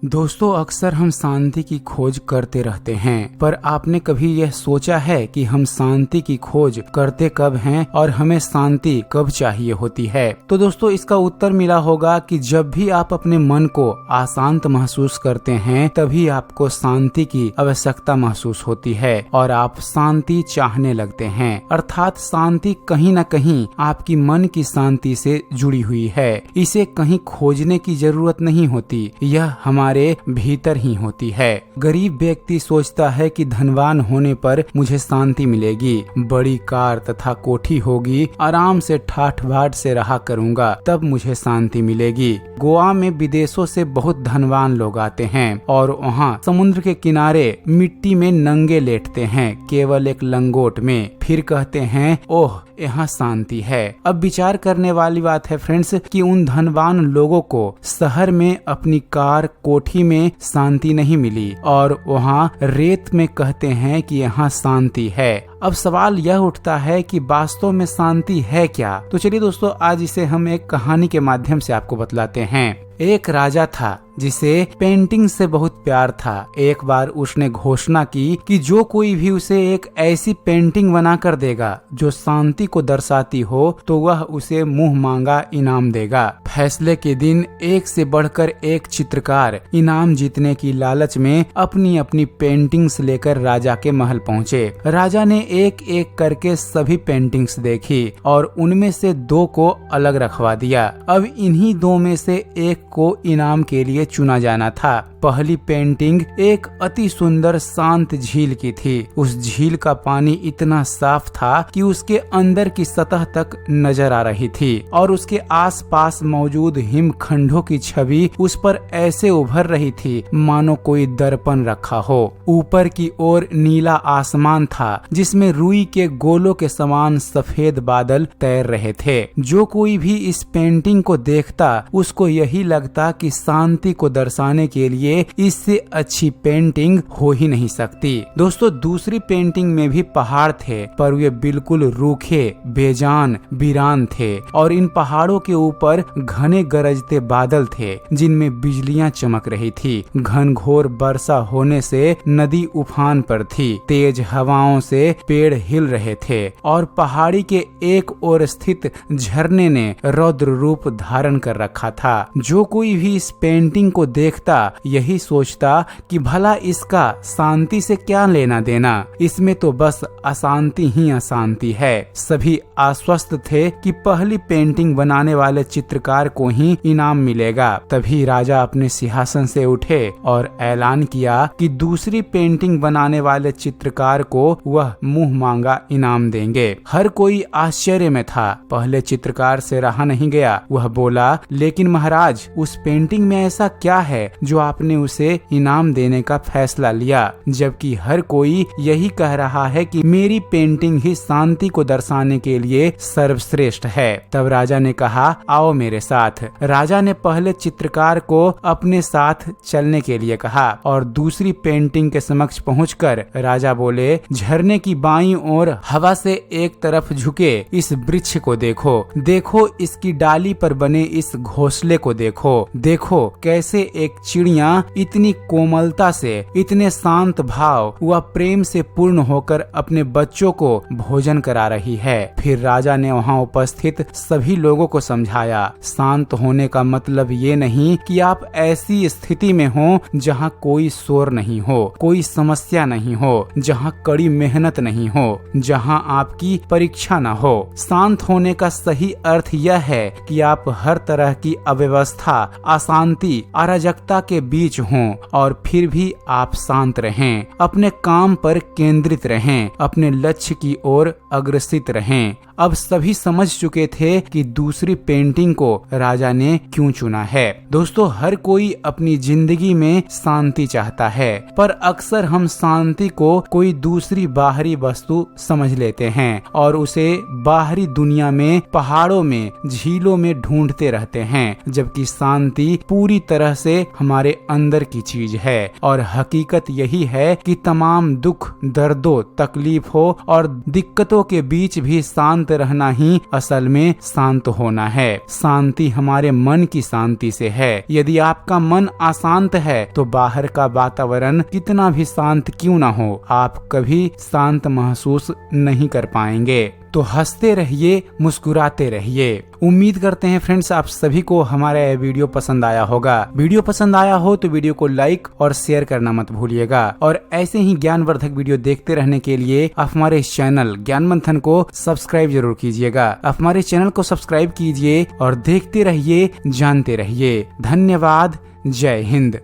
दोस्तों, अक्सर हम शांति की खोज करते रहते हैं, पर आपने कभी यह सोचा है कि हम शांति की खोज करते कब हैं और हमें शांति कब चाहिए होती है? तो दोस्तों, इसका उत्तर मिला होगा कि जब भी आप अपने मन को अशांत महसूस करते हैं तभी आपको शांति की आवश्यकता महसूस होती है और आप शांति चाहने लगते हैं। अर्थात शांति कहीं न कहीं आपकी मन की शांति से जुड़ी हुई है। इसे कहीं खोजने की जरूरत नहीं होती, यह हमारे भीतर ही होती है। गरीब व्यक्ति सोचता है कि धनवान होने पर मुझे शांति मिलेगी, बड़ी कार तथा कोठी होगी, आराम से ठाठ बाट से रहा करूंगा, तब मुझे शांति मिलेगी। गोवा में विदेशों से बहुत धनवान लोग आते हैं और वहाँ समुद्र के किनारे मिट्टी में नंगे लेटते हैं, केवल एक लंगोट में। फिर कहते हैं, ओह, यहाँ शांति है। अब विचार करने वाली बात है फ्रेंड्स कि उन धनवान लोगों को शहर में अपनी कार कोठी में शांति नहीं मिली और वहाँ रेत में कहते हैं कि यहाँ शांति है। अब सवाल यह उठता है कि वास्तव में शांति है क्या? तो चलिए दोस्तों, आज इसे हम एक कहानी के माध्यम से आपको बतलाते हैं। एक राजा था जिसे पेंटिंग से बहुत प्यार था। एक बार उसने घोषणा की कि जो कोई भी उसे एक ऐसी पेंटिंग बनाकर देगा जो शांति को दर्शाती हो तो वह उसे मुंह मांगा इनाम देगा। फैसले के दिन एक से बढ़कर एक चित्रकार इनाम जीतने की लालच में अपनी अपनी पेंटिंग्स लेकर राजा के महल पहुँचे। राजा ने एक एक करके सभी पेंटिंग्स देखी और उनमें से दो को अलग रखवा दिया। अब इन्हीं दो में से एक को इनाम के लिए चुना जाना था। पहली पेंटिंग एक अति सुंदर शांत झील की थी। उस झील का पानी इतना साफ था कि उसके अंदर की सतह तक नजर आ रही थी और उसके आसपास मौजूद हिमखंडों की छवि उस पर ऐसे उभर रही थी मानो कोई दर्पण रखा हो। ऊपर की ओर नीला आसमान था जिसमें रुई के गोलों के समान सफेद बादल तैर रहे थे। जो कोई भी इस पेंटिंग को देखता उसको यही लगता कि शांति को दर्शाने के लिए इससे अच्छी पेंटिंग हो ही नहीं सकती। दोस्तों, दूसरी पेंटिंग में भी पहाड़ थे, पर वे बिल्कुल रूखे, बेजान, वीरान थे और इन पहाड़ों के ऊपर घने गरजते बादल थे जिनमें बिजलियां चमक रही थी। घनघोर वर्षा होने से नदी उफान पर थी, तेज हवाओं से पेड़ हिल रहे थे और पहाड़ी के एक ओर स्थित झरने ने रौद्र रूप धारण कर रखा था। जो कोई भी इस पेंटिंग को देखता यही सोचता कि भला इसका शांति से क्या लेना देना, इसमें तो बस अशांति ही अशांति है। सभी आश्वस्त थे कि पहली पेंटिंग बनाने वाले चित्रकार को ही इनाम मिलेगा। तभी राजा अपने सिंहासन से उठे और ऐलान किया कि दूसरी पेंटिंग बनाने वाले चित्रकार को वह मुंह मांगा इनाम देंगे। हर कोई आश्चर्य में था। पहले चित्रकार से रहा नहीं गया। वह बोला, लेकिन महाराज, उस पेंटिंग में ऐसा क्या है जो आपने उसे इनाम देने का फैसला लिया, जबकि हर कोई यही कह रहा है कि मेरी पेंटिंग ही शांति को दर्शाने के लिए सर्वश्रेष्ठ है। तब राजा ने कहा, आओ मेरे साथ। राजा ने पहले चित्रकार को अपने साथ चलने के लिए कहा और दूसरी पेंटिंग के समक्ष पहुंचकर राजा बोले, झरने की बाईं ओर हवा से एक तरफ झुके इस वृक्ष को देखो, देखो इसकी डाली पर बने इस घोंसले को देखो, देखो कैसे एक चिड़िया इतनी कोमलता से, इतने शांत भाव व प्रेम से पूर्ण होकर अपने बच्चों को भोजन करा रही है। फिर राजा ने वहाँ उपस्थित सभी लोगों को समझाया, शांत होने का मतलब ये नहीं कि आप ऐसी स्थिति में हो जहाँ कोई शोर नहीं हो, कोई समस्या नहीं हो, जहाँ कड़ी मेहनत नहीं हो, जहाँ आपकी परीक्षा न हो। शांत होने का सही अर्थ यह है कि आप हर तरह की अव्यवस्था, अशांति, अराजकता के बीच हों और फिर भी आप शांत रहें, अपने काम पर केंद्रित रहें, अपने लक्ष्य की ओर अग्रसित रहें। अब सभी समझ चुके थे कि दूसरी पेंटिंग को राजा ने क्यों चुना है। दोस्तों, हर कोई अपनी जिंदगी में शांति चाहता है, पर अक्सर हम शांति को कोई दूसरी बाहरी वस्तु समझ लेते हैं और उसे बाहरी दुनिया में, पहाड़ों में, झीलों में ढूंढते रहते हैं, जबकि शांति पूरी तरह से हमारे अंदर की चीज है। और हकीकत यही है कि तमाम दुख, दर्दों, तकलीफों और दिक्कतों के बीच भी शांत शांत रहना ही असल में शांत होना है। शांति हमारे मन की शांति से है। यदि आपका मन अशांत है तो बाहर का वातावरण कितना भी शांत क्यों ना हो, आप कभी शांत महसूस नहीं कर पाएंगे। तो हंसते रहिए, मुस्कुराते रहिए। उम्मीद करते हैं फ्रेंड्स आप सभी को हमारा यह वीडियो पसंद आया होगा। वीडियो पसंद आया हो तो वीडियो को लाइक और शेयर करना मत भूलिएगा। और ऐसे ही ज्ञानवर्धक वीडियो देखते रहने के लिए आप हमारे इस चैनल ज्ञान मंथन को सब्सक्राइब जरूर कीजिएगा। आप हमारे चैनल को सब्सक्राइब कीजिए और देखते रहिए, जानते रहिए। धन्यवाद। जय हिंद।